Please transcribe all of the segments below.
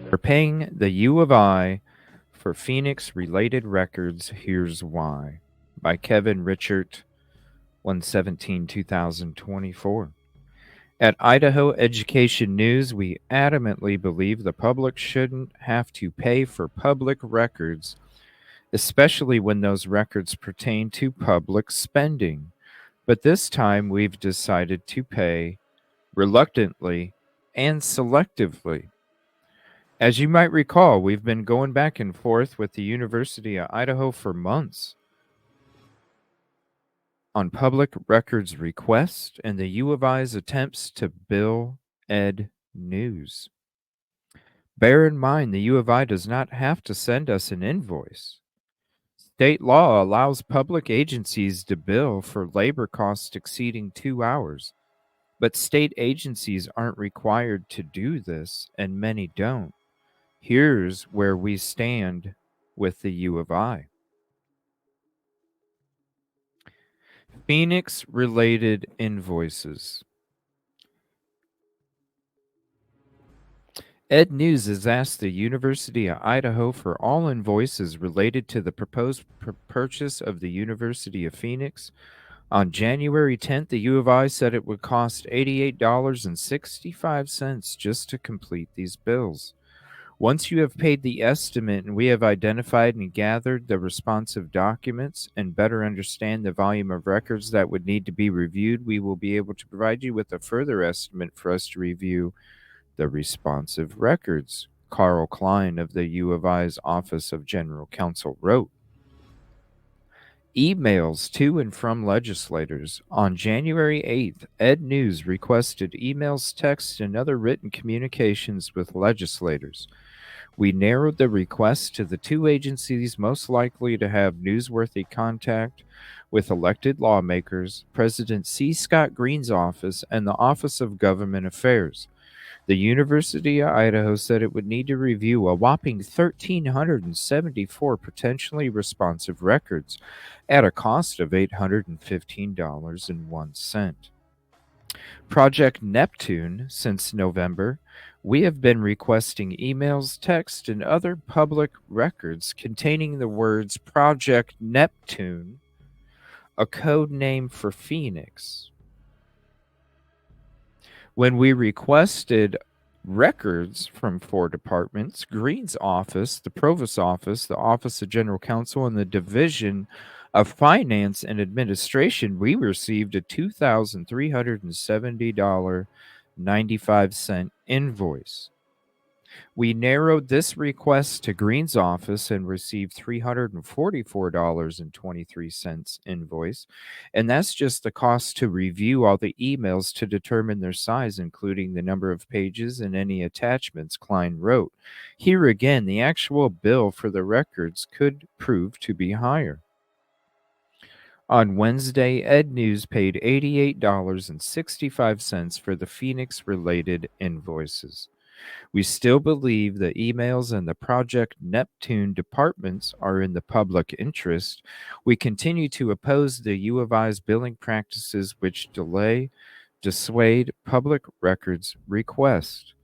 For paying the U of I for Phoenix-related records, here's why. By Kevin Richert, 1/17/2024. At Idaho Education News, we adamantly believe the public shouldn't have to pay for public records, especially when those records pertain to public spending. But this time we've decided to pay reluctantly and selectively. As you might recall, we've been going back and forth with the University of Idaho for months on public records requests and the U of I's attempts to bill Ed News. Bear in mind, the U of I does not have to send us an invoice. State law allows public agencies to bill for labor costs exceeding 2 hours, but state agencies aren't required to do this, and many don't. Here's where we stand with the U of I. Phoenix-related invoices. Ed News has asked the University of Idaho for all invoices related to the proposed purchase of the University of Phoenix. On January 10th, the U of I said it would cost $88.65 just to complete these bills. Once you have paid the estimate and we have identified and gathered the responsive documents and better understand the volume of records that would need to be reviewed, we will be able to provide you with a further estimate for us to review the responsive records, Carl Klein of the U of I's Office of General Counsel wrote. Emails to and from legislators. On January 8th, Ed News requested emails, texts, and other written communications with legislators. We narrowed the request to the two agencies most likely to have newsworthy contact with elected lawmakers, President C. Scott Green's office and the Office of Government Affairs. The University of Idaho said it would need to review a whopping 1,374 potentially responsive records at a cost of $815.01. Project Neptune. Since November, we have been requesting emails, text, and other public records containing the words Project Neptune, a code name for Phoenix. When we requested records from 4 departments, Green's office, the Provost's office, the Office of General Counsel, and the Division of Finance and Administration, we received a $2,370.95 invoice. We narrowed this request to Green's office and received $344.23 invoice, and that's just the cost to review all the emails to determine their size, including the number of pages and any attachments, Klein wrote. Here again, the actual bill for the records could prove to be higher. On Wednesday, Ed News paid $88.65 for the Phoenix-related invoices. We still believe the emails and the Project Neptune departments are in the public interest. We continue to oppose the U of I's billing practices which dissuade public records requests.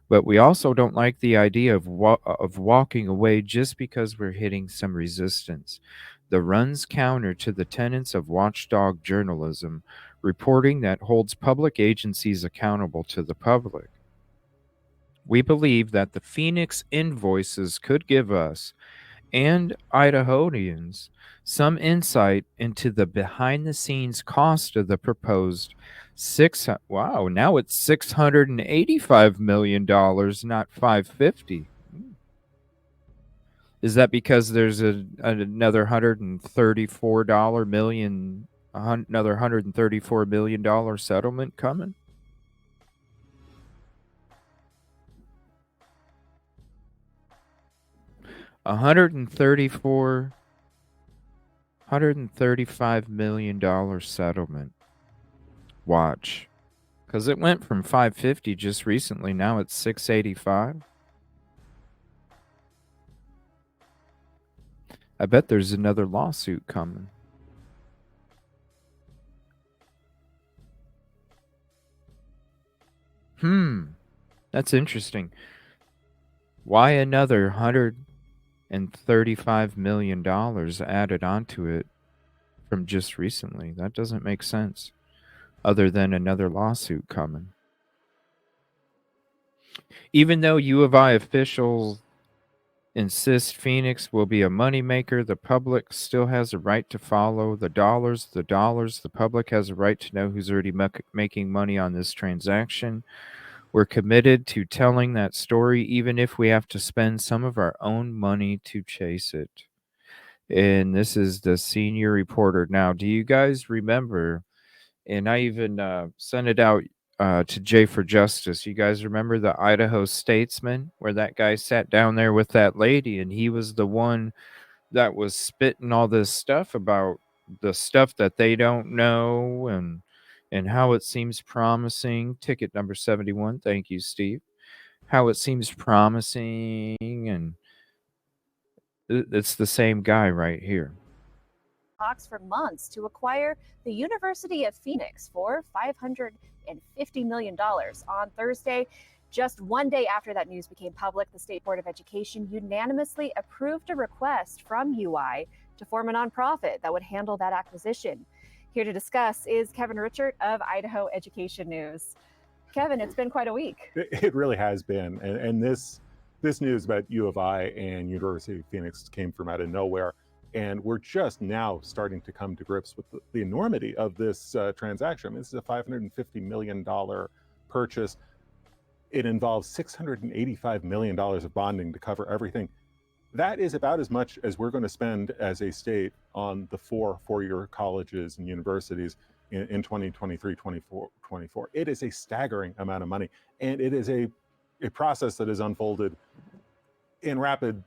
But we also don't like the idea of walking away just because we're hitting some resistance. The runs counter to the tenets of watchdog journalism, reporting that holds public agencies accountable to the public. We believe that the Phoenix invoices could give us and Idahoans some insight into the behind-the-scenes cost of the proposed now it's $685 million, not $550. Is that because there's another $134 million, another $134 million settlement coming? $135 million settlement. Watch. Because it went from 550 just recently, now it's 685. I bet there's another lawsuit coming. Hmm, that's interesting. Why another $135 million added onto it from just recently? That doesn't make sense, other than another lawsuit coming. Even though U of I officials insist Phoenix will be a moneymaker, the public still has a right to follow the dollars. The dollars, the public has a right to know who's already making money on this transaction. We're committed to telling that story, even if we have to spend some of our own money to chase it. And this is the senior reporter. Now, do you guys remember? And I even sent it out to Jay for Justice. You guys remember the Idaho Statesman, where that guy sat down there with that lady, and he was the one that was spitting all this stuff about the stuff that they don't know, and how it seems promising. Ticket number 71. Thank you, Steve. How it seems promising, and it's the same guy right here. Talks for months to acquire the University of Phoenix for $550 million. On Thursday, just one day after that news became public, the State Board of Education unanimously approved a request from UI to form a nonprofit that would handle that acquisition. Here to discuss is Kevin Richert of Idaho Education News. Kevin, it's been quite a week. It really has been, and this news about U of I and University of Phoenix came from out of nowhere, and we're just now starting to come to grips with the enormity of this transaction. I mean, this is a $550 million purchase. It involves $685 million of bonding to cover everything. That is about as much as we're going to spend as a state on the four-year colleges and universities in 2023, 24. It is a staggering amount of money, and it is a process that has unfolded in rapid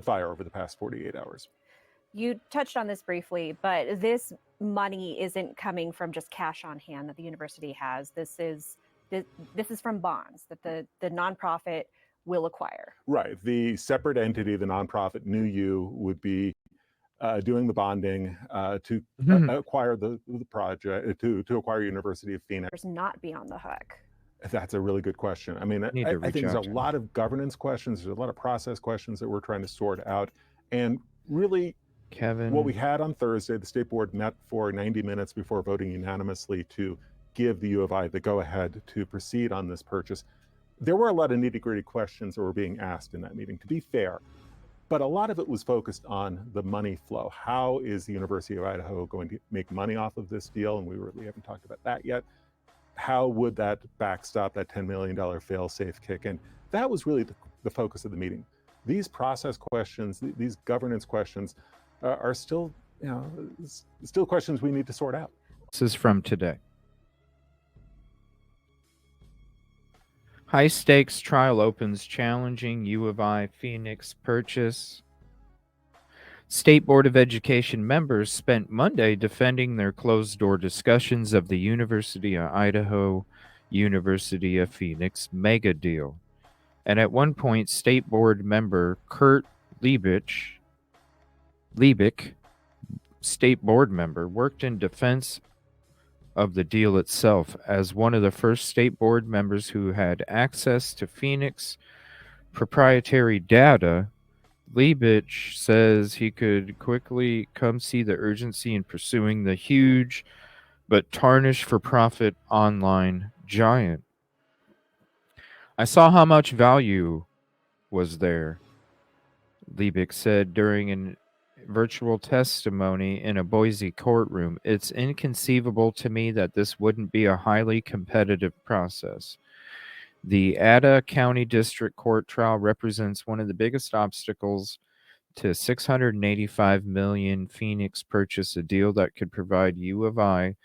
fire over the past 48 hours. You touched on this briefly, but this money isn't coming from just cash on hand that the university has. This is from bonds that the nonprofit will acquire. Right. The separate entity, the nonprofit New U, would be doing the bonding to acquire the project, to acquire University of Phoenix. Not be on the hook. That's a really good question. I mean, I think there's a lot of governance questions. There's a lot of process questions that we're trying to sort out. And really, Kevin, what we had on Thursday, the state board met for 90 minutes before voting unanimously to give the U of I the go-ahead to proceed on this purchase. There were a lot of nitty-gritty questions that were being asked in that meeting, to be fair, but a lot of it was focused on the money flow. How is the University of Idaho going to make money off of this deal? And we haven't talked about that yet. How would that backstop, that $10 million fail-safe kick in? That was really the focus of the meeting. These process questions, these governance questions are still, still questions we need to sort out. This is from today. High stakes trial opens challenging U of I Phoenix purchase. State Board of Education members spent Monday defending their closed door discussions of the University of Idaho, University of Phoenix mega deal. And at one point, State Board member Kurt Liebich, State Board member, worked in defense of the deal itself as one of the first State Board members who had access to Phoenix proprietary data. Liebich says he could quickly come see the urgency in pursuing the huge but tarnished for profit online giant. I saw how much value was there, Liebich said during an virtual testimony in a Boise courtroom. It's inconceivable to me that this wouldn't be a highly competitive process. The Ada County District Court trial represents one of the biggest obstacles to 685 million Phoenix purchase, a deal that could provide U of I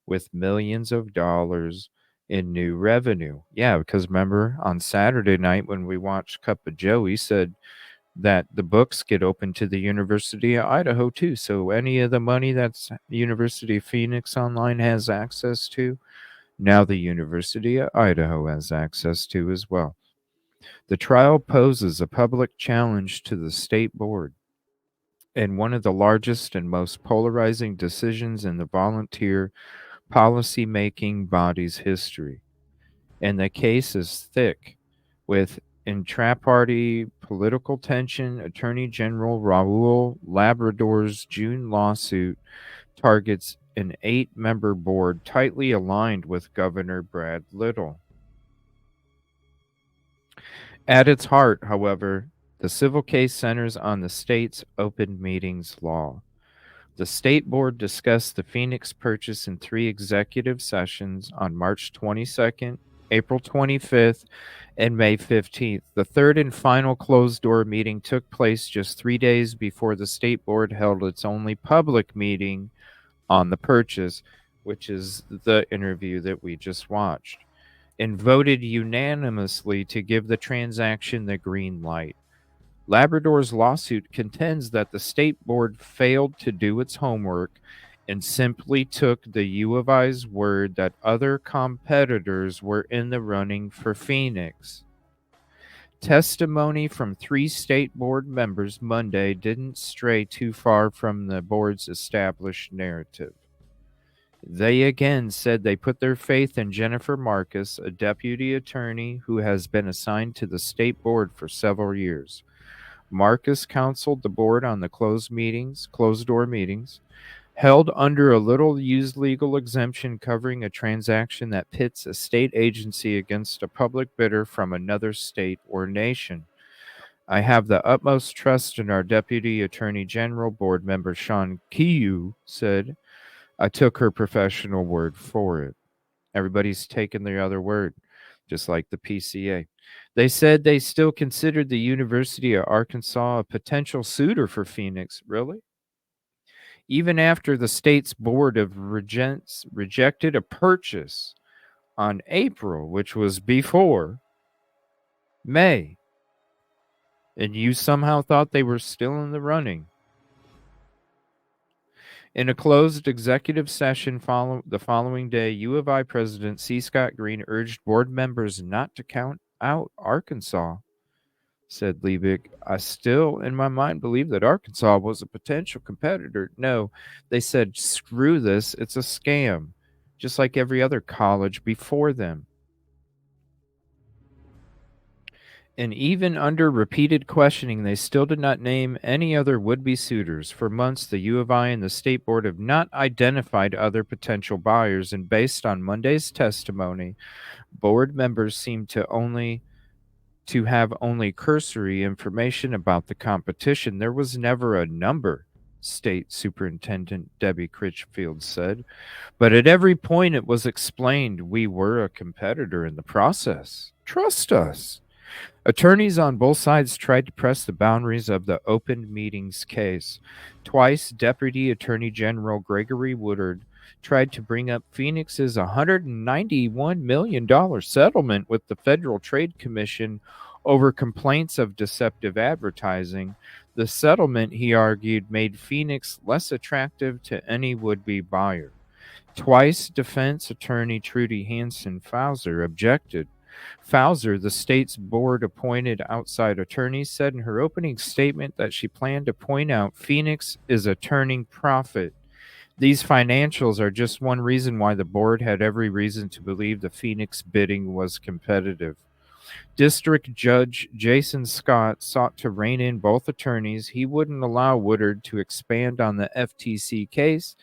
with millions of dollars in new revenue. Yeah, because remember on Saturday night when we watched Cup of Joe, he said that the books get open to the University of Idaho too. So any of the money that's University of Phoenix Online has access to, now the University of Idaho has access to as well. The trial poses a public challenge to the state board and one of the largest and most polarizing decisions in the volunteer policy-making body's history. and the case is thick with intra-party political tension. Attorney General Raul Labrador's June lawsuit targets an 8-member board tightly aligned with Governor Brad Little. At its heart, however, the civil case centers on the state's open meetings law. The state board discussed the Phoenix purchase in 3 executive sessions on March 22nd, April 25th, and May 15th. The third and final closed-door meeting took place just 3 days before the state board held its only public meeting on the purchase, which is the interview that we just watched, and voted unanimously to give the transaction the green light. Labrador's lawsuit contends that the state board failed to do its homework and simply took the U of I's word that other competitors were in the running for Phoenix. Testimony from 3 state board members Monday didn't stray too far from the board's established narrative. They again said they put their faith in Jennifer Marcus, a deputy attorney who has been assigned to the state board for several years. Marcus counseled the board on the closed-door meetings, held under a little-used legal exemption covering a transaction that pits a state agency against a public bidder from another state or nation. I have the utmost trust in our Deputy Attorney General, board member Sean Kiyu said. I took her professional word for it. Everybody's taken their other word, just like the PCA. They said they still considered the University of Arkansas a potential suitor for Phoenix. Really? Even after the state's board of regents rejected a purchase on April, which was before May, and you somehow thought they were still in the running. In a closed executive session the following day, U of I President C. Scott Green urged board members not to count out Arkansas. Said Liebig, I still, in my mind, believe that Arkansas was a potential competitor. No, they said, screw this, it's a scam, just like every other college before them. And even under repeated questioning, they still did not name any other would-be suitors. For months, the U of I and the state board have not identified other potential buyers, and based on Monday's testimony, board members seem to have only cursory information about the competition. There was never a number, State Superintendent Debbie Critchfield said. But at every point it was explained we were a competitor in the process. Trust us. Attorneys on both sides tried to press the boundaries of the open meetings case. Twice, Deputy Attorney General Gregory Woodard tried to bring up Phoenix's $191 million settlement with the Federal Trade Commission over complaints of deceptive advertising. The settlement, he argued, made Phoenix less attractive to any would-be buyer. Twice, defense attorney Trudy Hansen Fauser objected. Fauser, the state's board-appointed outside attorney, said in her opening statement that she planned to point out Phoenix is a turning profit. These financials are just one reason why the board had every reason to believe the Phoenix bidding was competitive. District Judge Jason Scott sought to rein in both attorneys. He wouldn't allow Woodard to expand on the FTC case,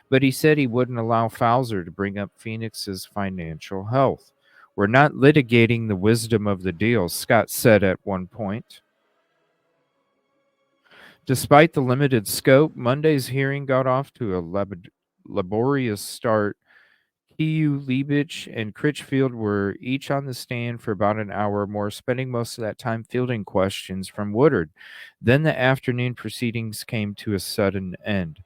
but he said he wouldn't allow Fauser to bring up Phoenix's financial health. We're not litigating the wisdom of the deal, Scott said at one point. Despite the limited scope, Monday's hearing got off to a laborious start. Kiyu, Liebich, and Critchfield were each on the stand for about an hour or more, spending most of that time fielding questions from Woodard. Then the afternoon proceedings came to a sudden end.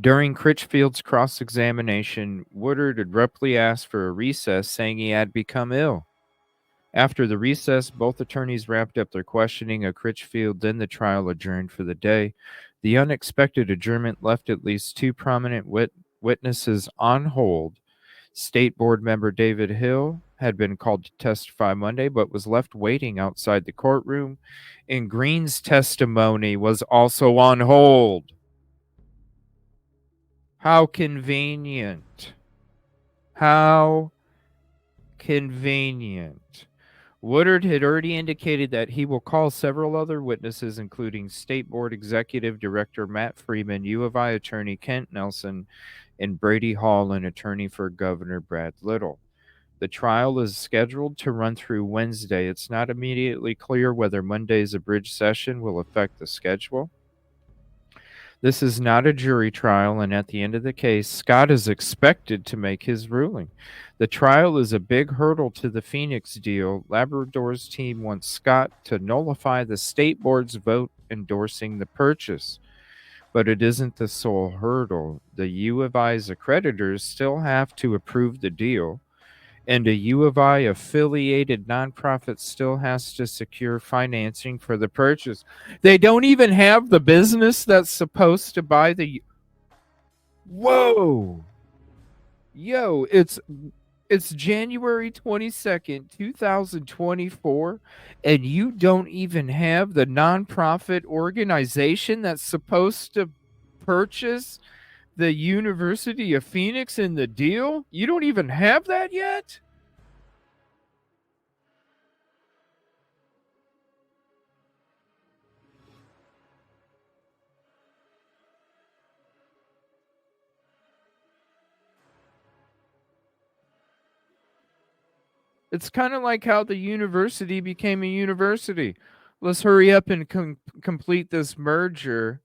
During Critchfield's cross-examination, Woodard abruptly asked for a recess, saying he had become ill. After the recess, both attorneys wrapped up their questioning of Critchfield, then the trial adjourned for the day. The unexpected adjournment left at least 2 prominent witnesses on hold. State Board member David Hill had been called to testify Monday, but was left waiting outside the courtroom, and Green's testimony was also on hold. How convenient. How Convenient. Woodard had already indicated that he will call several other witnesses, including State Board Executive Director Matt Freeman, U of I attorney Kent Nelson, and Brady Hall, an attorney for Governor Brad Little. The trial is scheduled to run through Wednesday. It's not immediately clear whether Monday's abridged session will affect the schedule. This is not a jury trial, and at the end of the case, Scott is expected to make his ruling. The trial is a big hurdle to the Phoenix deal. Labrador's team wants Scott to nullify the state board's vote endorsing the purchase. But it isn't the sole hurdle. The U of I's accreditors still have to approve the deal, and a U of I affiliated nonprofit still has to secure financing for the purchase. They don't even have the business that's supposed to buy the. Whoa! Yo, it's January 22nd, 2024, and you don't even have the nonprofit organization that's supposed to purchase the University of Phoenix in the deal? You don't even have that yet? It's kind of like how the university became a university. Let's hurry up and complete this merger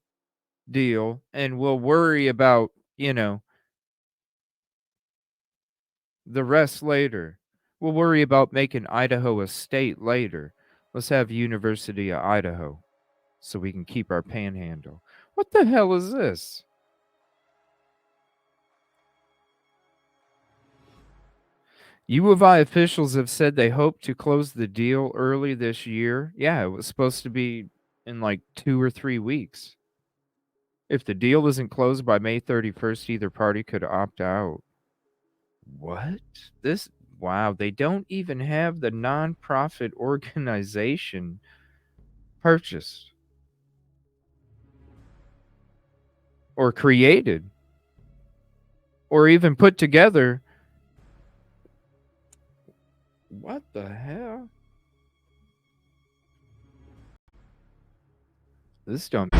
deal, and we'll worry about, the rest later. We'll worry about making Idaho a state later. Let's have University of Idaho so we can keep our panhandle. What the hell is this? U of I officials have said they hope to close the deal early this year. Yeah, it was supposed to be in like 2 or 3 weeks. If the deal isn't closed by May 31st, either party could opt out. What? Wow, they don't even have the nonprofit organization purchased or created or even put together. What the hell? This don't